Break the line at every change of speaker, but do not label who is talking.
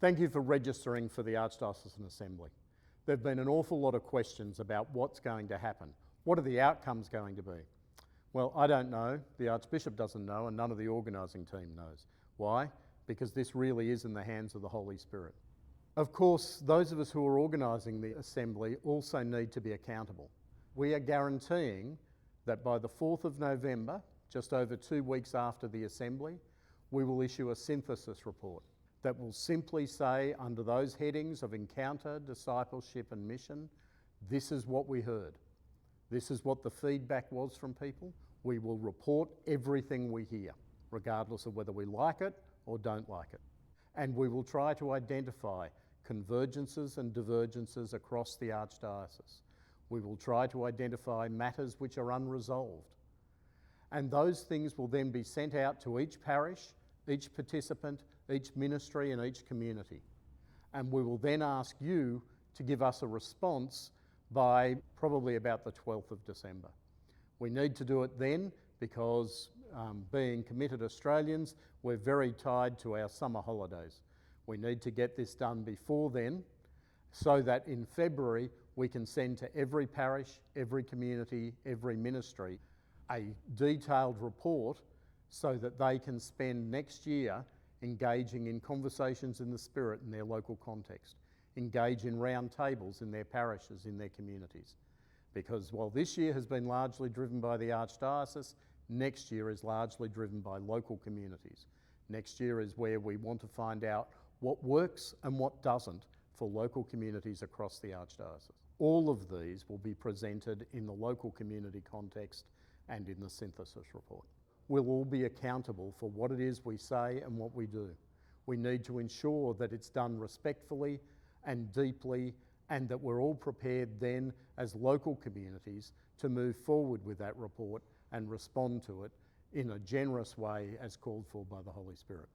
Thank you for registering for the Archdiocesan Assembly. There have been an awful lot of questions about what's going to happen. What are the outcomes going to be? Well, I don't know, the Archbishop doesn't know, and none of the organising team knows. Why? Because this really is in the hands of the Holy Spirit. Of course, those of us who are organising the Assembly also need to be accountable. We are guaranteeing that by the 4th of November, just over 2 weeks after the Assembly, we will issue a synthesis report that will simply say, under those headings of encounter, discipleship and mission, this is what we heard. This is what the feedback was from people. We will report everything we hear, regardless of whether we like it or don't like it. And we will try to identify convergences and divergences across the Archdiocese. We will try to identify matters which are unresolved. And those things will then be sent out to each parish, each participant, each ministry and each community. And we will then ask you to give us a response by probably about the 12th of December. We need to do it then because being committed Australians, we're very tied to our summer holidays. We need to get this done before then so that in February we can send to every parish, every community, every ministry a detailed report so that they can spend next year engaging in conversations in the Spirit in their local context, engage in round tables in their parishes, in their communities. Because while this year has been largely driven by the Archdiocese, next year is largely driven by local communities. Next year is where we want to find out what works and what doesn't for local communities across the Archdiocese. All of these will be presented in the local community context and in the synthesis report. We'll all be accountable for what it is we say and what we do. We need to ensure that it's done respectfully and deeply, and that we're all prepared then as local communities to move forward with that report and respond to it in a generous way as called for by the Holy Spirit.